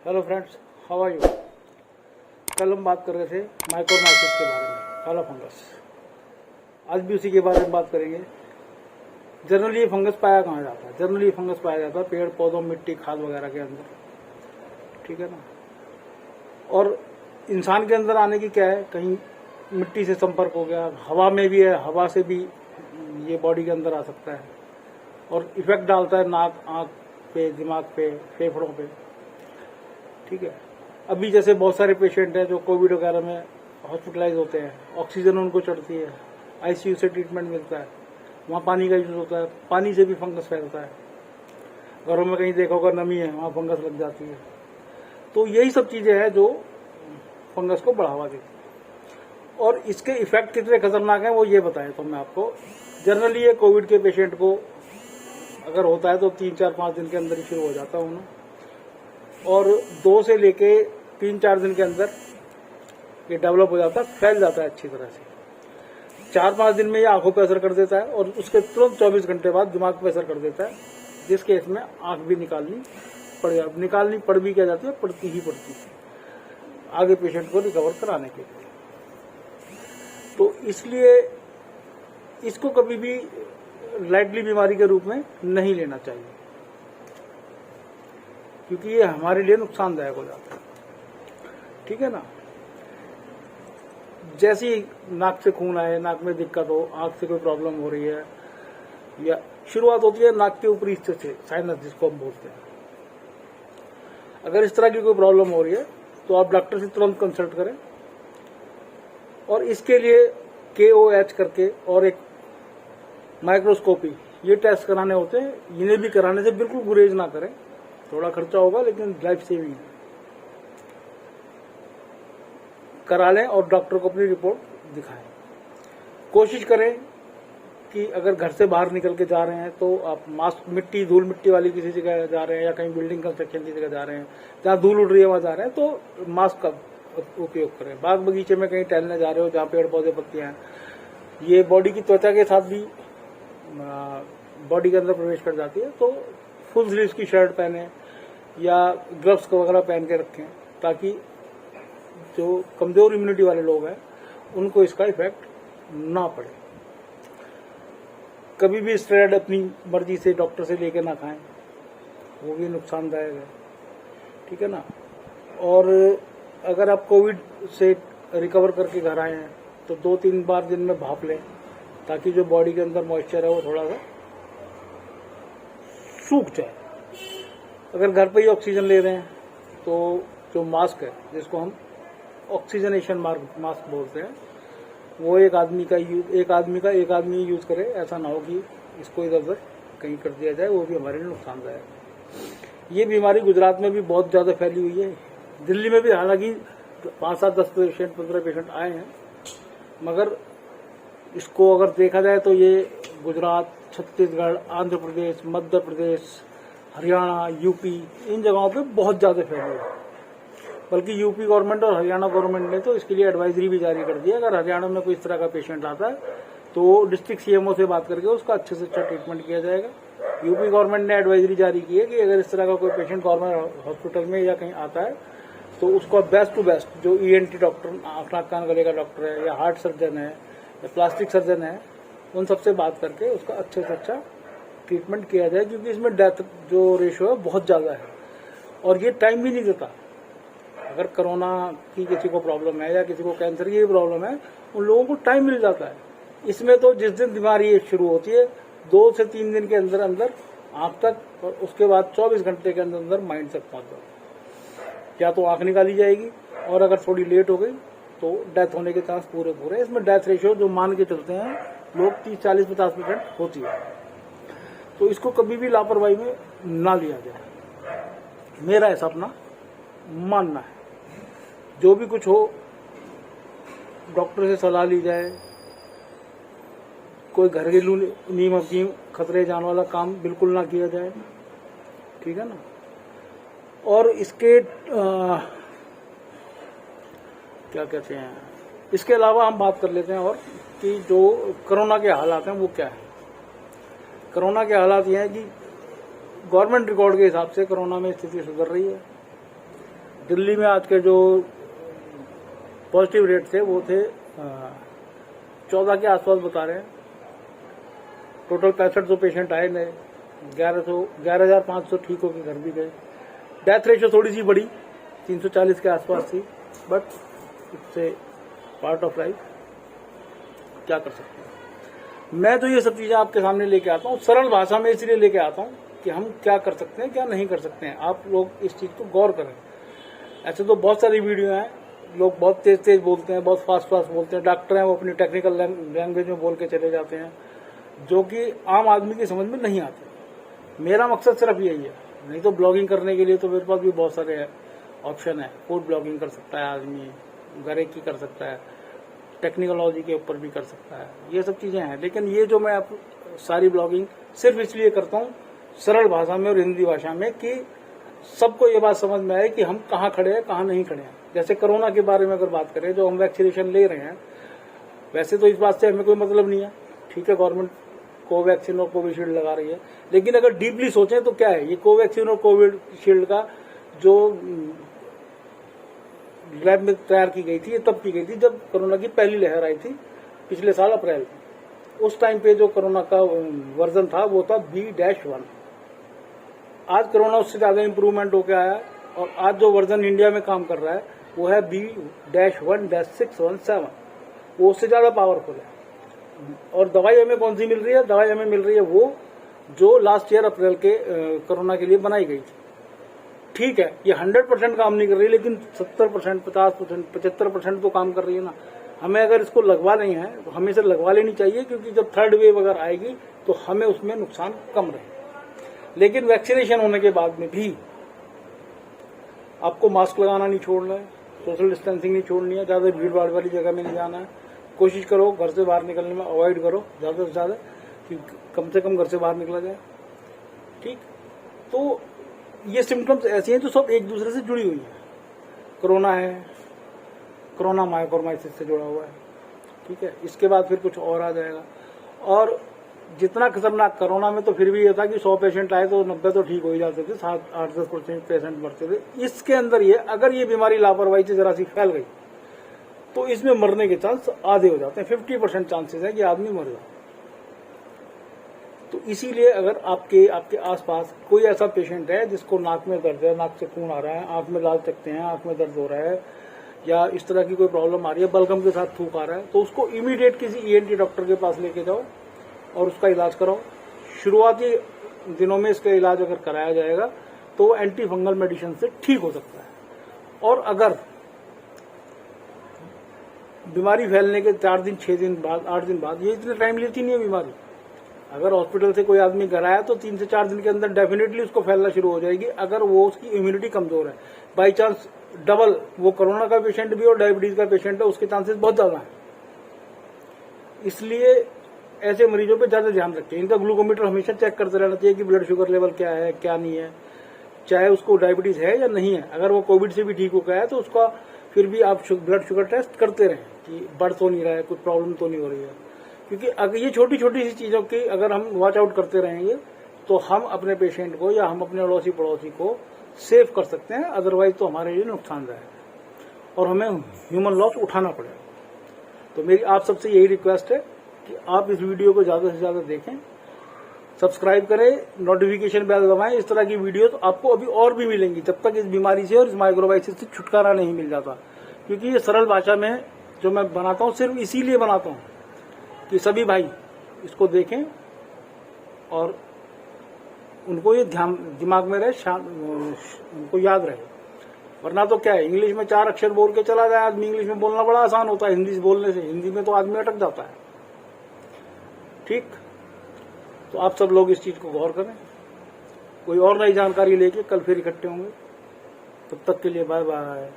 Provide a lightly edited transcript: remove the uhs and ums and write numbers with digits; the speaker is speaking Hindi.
Hello friends, how are you. कल हम बात कर रहे थे माइक्रोमाइसिस के बारे में, काला फंगस। आज भी उसी के बारे में बात करेंगे। जनरली ये फंगस पाया कहाँ जाता है? जनरली ये फंगस पाया जाता है पेड़ पौधों, मिट्टी, खाद वगैरह के अंदर, ठीक है ना। और इंसान के अंदर आने की क्या है, कहीं मिट्टी से संपर्क हो गया, हवा में भी है, हवा से भी ये बॉडी के अंदर आ सकता है और इफेक्ट डालता है नाक, आँख पे, दिमाग पे, फेफड़ों पे, ठीक है। अभी जैसे बहुत सारे पेशेंट हैं जो कोविड वगैरह में हॉस्पिटलाइज होते हैं, ऑक्सीजन उनको चढ़ती है, आईसीयू से ट्रीटमेंट मिलता है, वहाँ पानी का यूज होता है, पानी से भी फंगस फैलता है। घरों में कहीं देखा होगा नमी है, वहाँ फंगस लग जाती है। तो यही सब चीजें हैं जो फंगस को बढ़ावा देती है। और इसके इफेक्ट कितने खतरनाक हैं वो ये बताएं तो मैं आपको। जनरली ये कोविड के पेशेंट को अगर होता है तो 3-4-5 दिन के अंदर ही शुरू हो जाता है उन्हें, और 2 से लेके 3-4 दिन के अंदर ये डेवलप हो जाता है, फैल जाता है अच्छी तरह से। 4-5 दिन में ये आंखों पर असर कर देता है और उसके तुरंत 24 घंटे बाद दिमाग पर असर कर देता है, जिस केस में आंख भी निकालनी पड़ भी क्या जाती है, पड़ती ही पड़ती है आगे पेशेंट को रिकवर कराने के लिए। तो इसलिए इसको कभी भी लाइटली बीमारी के रूप में नहीं लेना चाहिए, क्योंकि ये हमारे लिए नुकसानदायक हो जाता है, ठीक है ना। जैसे ही नाक से खून आए, नाक में दिक्कत हो, आंख से कोई प्रॉब्लम हो रही है, या शुरुआत होती है नाक के ऊपरी हिस्से से, साइनस जिसको हम बोलते हैं। अगर इस तरह की कोई प्रॉब्लम हो रही है तो आप डॉक्टर से तुरंत कंसल्ट करें, और इसके लिए KOH करके और एक माइक्रोस्कोपी, ये टेस्ट कराने होते हैं। इन्हें भी कराने से बिल्कुल गुरेज ना करें, थोड़ा खर्चा होगा लेकिन लाइफ सेविंग है। करा लें और डॉक्टर को अपनी रिपोर्ट दिखाएं। कोशिश करें कि अगर घर से बाहर निकल के जा रहे हैं तो आप मास्क, धूल मिट्टी वाली किसी जगह जा रहे हैं या कहीं बिल्डिंग कंस्ट्रक्शन की जगह जा रहे हैं जहाँ धूल उड़ रही है वहां जा रहे हैं तो मास्क का उपयोग करें। बाग बगीचे में कहीं टहलने जा रहे हो जहाँ पेड़ पौधे पत्तियां हैं, ये बॉडी की त्वचा के साथ भी बॉडी के अंदर प्रवेश कर जाती है, तो फुल स्लीव्स की शर्ट पहने या ग्लव्स वगैरह पहन के रखें, ताकि जो कमजोर इम्यूनिटी वाले लोग हैं उनको इसका इफेक्ट ना पड़े। कभी भी स्टेरॉइड अपनी मर्जी से डॉक्टर से लेके ना खाएं, वो भी नुकसानदायक है, ठीक है ना। और अगर आप कोविड से रिकवर करके घर आए हैं तो 2-3 बार दिन में भाप लें, ताकि जो बॉडी के अंदर मॉइस्चर है वो थोड़ा सा सूख जाए। अगर घर पे ही ऑक्सीजन ले रहे हैं तो जो मास्क है, जिसको हम ऑक्सीजनेशन मास्क बोलते हैं, वो एक आदमी यूज करे। ऐसा ना हो कि इसको इधर उधर कहीं कर दिया जाए, वो भी हमारे लिए नुकसानदायक है। ये बीमारी गुजरात में भी बहुत ज्यादा फैली हुई है, दिल्ली में भी हालांकि 5-7-10 पेशेंट, 15 पेशेंट आए हैं, मगर इसको अगर देखा जाए तो ये गुजरात, छत्तीसगढ़, आंध्र प्रदेश, मध्य प्रदेश, हरियाणा, यूपी, इन जगहों पे बहुत ज्यादा फैली है। बल्कि यूपी गवर्नमेंट और हरियाणा गवर्नमेंट ने तो इसके लिए एडवाइजरी भी जारी कर दी है। अगर हरियाणा में कोई इस तरह का पेशेंट आता है तो डिस्ट्रिक्ट CMO से बात करके उसका अच्छे से अच्छा ट्रीटमेंट किया जाएगा। यूपी गवर्नमेंट ने एडवाइजरी जारी की है कि अगर इस तरह का कोई पेशेंट गवर्नमेंट हॉस्पिटल में या कहीं आता है तो उसको बेस्ट टू बेस्ट जो ENT डॉक्टर, आंख नाक कान गले का डॉक्टर है, या हार्ट सर्जन है, या प्लास्टिक सर्जन है, उन सबसे बात करके उसका अच्छे से अच्छा ट्रीटमेंट किया जाए, क्योंकि इसमें डेथ जो रेशियो है बहुत ज्यादा है और ये टाइम भी नहीं देता। अगर कोरोना की किसी को प्रॉब्लम है या किसी को कैंसर की प्रॉब्लम है, उन लोगों को टाइम मिल जाता है। इसमें तो जिस दिन बीमारी शुरू होती है 2 से 3 दिन के अंदर अंदर आंख तक, और उसके बाद 24 घंटे के अंदर अंदर माइंड तक पहुंच जाता है। या तो आंख निकाली जाएगी, और अगर थोड़ी लेट हो गई तो डेथ होने के चांस पूरे। इसमें डेथ रेशियो जो मान के चलते हैं लोग 30-40-50% होती है। तो इसको कभी भी लापरवाही में ना लिया जाए, मेरा ऐसा अपना मानना है। जो भी कुछ हो डॉक्टर से सलाह ली जाए, कोई घरेलू नीम हकीम खतरे जान वाला काम बिल्कुल ना किया जाए, ठीक है ना। और इसके क्या कहते हैं, इसके अलावा हम बात कर लेते हैं और कि जो कोरोना के हालात हैं वो क्या है। कोरोना के हालात ये हैं कि गवर्नमेंट रिकॉर्ड के हिसाब से कोरोना में स्थिति सुधर रही है। दिल्ली में आज के जो पॉजिटिव रेट थे वो थे 14 के आसपास बता रहे हैं। टोटल 65 पेशेंट आए नए, 11,500 ठीक होकर घर भी गए। डेथ रेशियो थोड़ी सी बढ़ी, 340 के आसपास थी, but it's a part of life, क्या कर सकते हैं। मैं तो ये सब चीजें आपके सामने लेके आता हूँ सरल भाषा में, इसलिए लेके आता हूँ कि हम क्या कर सकते हैं क्या नहीं कर सकते हैं। आप लोग इस चीज को गौर करें। ऐसे तो बहुत सारी वीडियो हैं, लोग बहुत तेज तेज बोलते हैं, बहुत फास्ट फास्ट बोलते हैं। डॉक्टर हैं वो अपनी टेक्निकल लैंग्वेज में बोल के चले जाते हैं, जो कि आम आदमी की समझ में नहीं आते। मेरा मकसद सिर्फ यही है। नहीं तो ब्लॉगिंग करने के लिए तो मेरे पास भी बहुत सारे ऑप्शन है। फूड ब्लॉगिंग कर सकता है आदमी, घरे की कर सकता है, टेक्नोलॉजी के ऊपर भी कर सकता है, ये सब चीजें हैं। लेकिन ये जो मैं आप सारी ब्लॉगिंग सिर्फ इसलिए करता हूँ सरल भाषा में और हिंदी भाषा में, कि सबको ये बात समझ में आए कि हम कहाँ खड़े हैं कहाँ नहीं खड़े हैं। जैसे कोरोना के बारे में अगर बात करें, जो हम वैक्सीनेशन ले रहे हैं, वैसे तो इस बात से हमें कोई मतलब नहीं है, ठीक है, गवर्नमेंट कोवैक्सीन और कोविशील्ड लगा रही है। लेकिन अगर डीपली सोचें तो क्या है, ये कोवैक्सीन और कोविशील्ड का जो लैब में तैयार की गई थी, ये तब की गई थी जब कोरोना की पहली लहर आई थी पिछले साल अप्रैल में। उस टाइम पे जो कोरोना का वर्जन था वो था B-1। आज कोरोना उससे ज्यादा इंप्रूवमेंट होकर आया, और आज जो वर्जन इंडिया में काम कर रहा है वो है B-1-617। वो उससे ज्यादा पावरफुल है। और दवाई हमें कौन सी मिल रही है? दवाई हमें मिल रही है वो जो लास्ट ईयर अप्रैल के कोरोना के लिए बनाई गई थी। ठीक है, ये 100% काम नहीं कर रही, लेकिन 70%, 50%, 75% तो काम कर रही है ना। हमें अगर इसको लगवा नहीं है तो हमें इसे लगवा लेनी चाहिए, क्योंकि जब थर्ड वेव अगर आएगी तो हमें उसमें नुकसान कम रहे। लेकिन वैक्सीनेशन होने के बाद में भी आपको मास्क लगाना नहीं छोड़ना है, सोशल डिस्टेंसिंग नहीं छोड़नी है, ज्यादा भीड़ भाड़ वाली जगह में नहीं जाना है। कोशिश करो घर से बाहर निकलने में अवॉइड करो ज्यादा से ज्यादा, कि कम से कम घर से बाहर निकला जाए। ठीक, तो ये सिम्टम्स ऐसी हैं जो सब एक दूसरे से जुड़ी हुई है। कोरोना है, कोरोना मायोकार्माइसिस से जुड़ा हुआ है, ठीक है। इसके बाद फिर कुछ और आ जाएगा। और जितना खतरनाक कोरोना में तो फिर भी ये था कि 100 पेशेंट आए तो 90 तो ठीक हो ही जाते थे, 7-8-10% पेशेंट मरते थे। इसके अंदर ये अगर ये बीमारी लापरवाही से जरा सी फैल गई तो इसमें मरने के चांस आधे हो जाते हैं। 50% चांसेस है कि आदमी मर जाए। तो इसीलिए अगर आपके आसपास कोई ऐसा पेशेंट है जिसको नाक में दर्द है, नाक से खून आ रहा है, आंख में लाल चकते हैं, आंख में दर्द हो रहा है, या इस तरह की कोई प्रॉब्लम आ रही है, बलगम के साथ थूक आ रहा है, तो उसको इमीडिएट किसी ENT डॉक्टर के पास लेके जाओ और उसका इलाज कराओ। शुरुआती दिनों में इसका इलाज अगर कराया जाएगा तो एंटी फंगल मेडिसिन से ठीक हो सकता है। और अगर बीमारी फैलने के 4 दिन, 6 दिन बाद, 8 दिन बाद, ये इतना टाइम लेती नहीं है बीमारी। अगर हॉस्पिटल से कोई आदमी घर आया तो 3 से 4 दिन के अंदर डेफिनेटली उसको फैलना शुरू हो जाएगी, अगर वो उसकी इम्यूनिटी कमजोर है। बाई चांस डबल वो कोरोना का पेशेंट भी और डायबिटीज का पेशेंट है, उसके चांसेस बहुत ज्यादा है। इसलिए ऐसे मरीजों पे ज्यादा ध्यान रखें। इनका ग्लूकोमीटर हमेशा चेक करते रहना चाहिए कि ब्लड शुगर लेवल क्या है क्या नहीं है, चाहे उसको डायबिटीज है या नहीं है। अगर वो कोविड से भी ठीक हो गया है तो उसका फिर भी आप ब्लड शुगर टेस्ट करते रहें कि बढ़ तो नहीं रहा है, कुछ प्रॉब्लम तो नहीं हो रही है। क्योंकि अगर ये छोटी छोटी सी चीजों की अगर हम वॉच आउट करते रहेंगे तो हम अपने पेशेंट को या हम अपने अड़ोसी पड़ोसी को सेव कर सकते हैं, अदरवाइज तो हमारे लिए नुकसानदायक और हमें ह्यूमन लॉस उठाना पड़ेगा। तो मेरी आप सबसे यही रिक्वेस्ट है कि आप इस वीडियो को ज्यादा से ज्यादा देखें, सब्सक्राइब करें, नोटिफिकेशन बेल दबाएं। इस तरह की वीडियो तो आपको अभी और भी मिलेंगी जब तक इस बीमारी से और इस माइक्रोबाइसिस से छुटकारा नहीं मिल जाता। क्योंकि ये सरल भाषा में जो मैं बनाता हूँ सिर्फ इसीलिए बनाता हूँ कि सभी भाई इसको देखें और उनको ये ध्यान दिमाग में रहे, उनको याद रहे। वरना तो क्या है, इंग्लिश में 4 अक्षर बोल के चला जाए आदमी। इंग्लिश में बोलना बड़ा आसान होता है हिंदी से बोलने से, हिंदी में तो आदमी अटक जाता है। ठीक, तो आप सब लोग इस चीज को गौर करें। कोई और नई जानकारी लेके कल फिर इकट्ठे होंगे, तब तक के लिए बाय बाय।